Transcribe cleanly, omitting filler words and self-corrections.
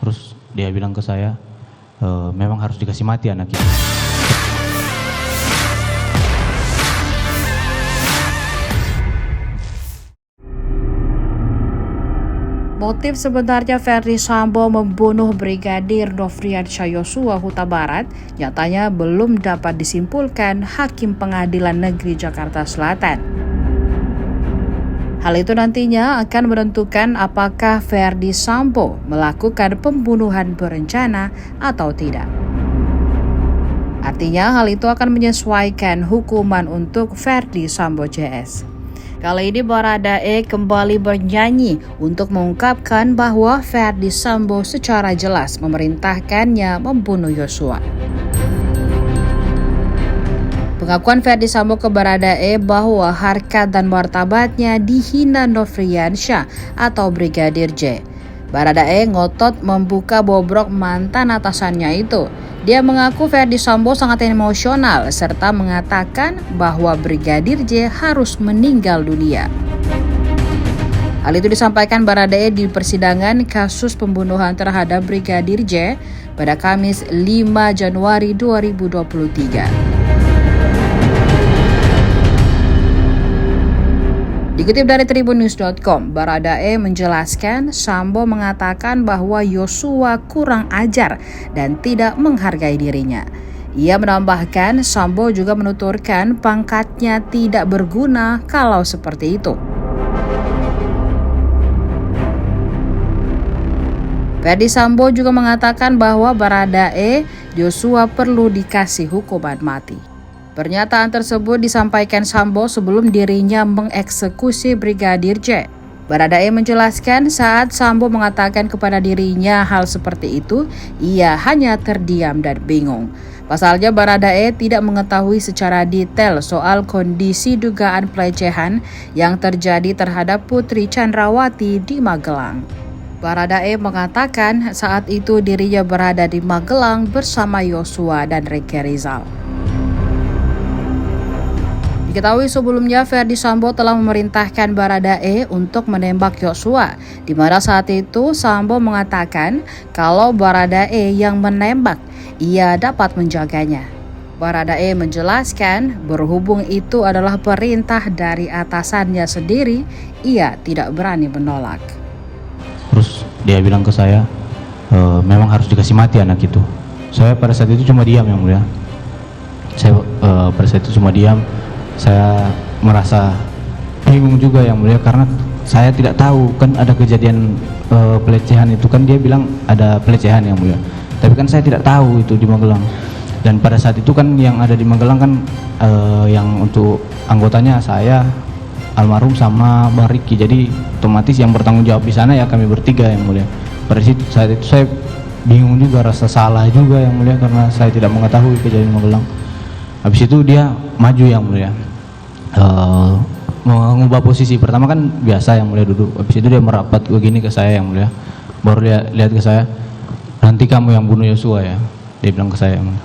Terus dia bilang ke saya, memang harus dikasih mati anak itu. Motif sebenarnya Ferdy Sambo membunuh Brigadir Nofriansyah Yosua Huta Barat nyatanya belum dapat disimpulkan Hakim Pengadilan Negeri Jakarta Selatan. Hal itu nantinya akan menentukan apakah Ferdy Sambo melakukan pembunuhan berencana atau tidak. Artinya hal itu akan menyesuaikan hukuman untuk Ferdy Sambo JS. Kali ini Baradae kembali bernyanyi untuk mengungkapkan bahwa Ferdy Sambo secara jelas memerintahkannya membunuh Yosua. Pengakuan Ferdy Sambo ke Baradae bahwa harkat dan martabatnya dihina Nofriansyah atau Brigadir J. Baradae ngotot membuka bobrok mantan atasannya itu. Dia mengaku Ferdy Sambo sangat emosional serta mengatakan bahwa Brigadir J harus meninggal dunia. Hal itu disampaikan Baradae di persidangan kasus pembunuhan terhadap Brigadir J pada Kamis 5 Januari 2023. Dikutip dari tribunnews.com, Baradae menjelaskan Sambo mengatakan bahwa Yosua kurang ajar dan tidak menghargai dirinya. Ia menambahkan Sambo juga menuturkan pangkatnya tidak berguna kalau seperti itu. Ferdy Sambo juga mengatakan bahwa Baradae Yosua perlu dikasih hukuman mati. Pernyataan tersebut disampaikan Sambo sebelum dirinya mengeksekusi Brigadir J. Baradae menjelaskan saat Sambo mengatakan kepada dirinya hal seperti itu, ia hanya terdiam dan bingung. Pasalnya Baradae tidak mengetahui secara detail soal kondisi dugaan pelecehan yang terjadi terhadap Putri Chandrawati di Magelang. Baradae mengatakan saat itu dirinya berada di Magelang bersama Yosua dan Ricky Rizal. Diketahui sebelumnya Ferdy Sambo telah memerintahkan Baradae untuk menembak Yosua, di mana saat itu Sambo mengatakan kalau Baradae yang menembak, ia dapat menjaganya. Baradae menjelaskan berhubung itu adalah perintah dari atasannya sendiri, ia tidak berani menolak. Terus dia bilang ke saya, memang harus dikasih mati anak itu. Saya pada saat itu cuma diam, yang mulia. Pada saat itu cuma diam. Saya merasa bingung juga, yang mulia, karena saya tidak tahu kan ada kejadian pelecehan itu, kan dia bilang ada pelecehan, yang mulia, tapi kan saya tidak tahu itu di Magelang. Dan pada saat itu kan yang ada di Magelang kan yang untuk anggotanya saya, almarhum, sama Bang Ricky, jadi otomatis yang bertanggung jawab di sana ya kami bertiga, yang mulia. Pada saat itu saya bingung juga, rasa salah juga, yang mulia, karena saya tidak mengetahui kejadian Magelang. Habis itu dia maju, yang mulia, mengubah posisi. Pertama kan biasa, yang mulia, duduk. Habis itu dia merapat begini ke saya, yang mulia, baru lihat ke saya, nanti kamu yang bunuh Yosua ya, dia bilang ke saya, yang mulia.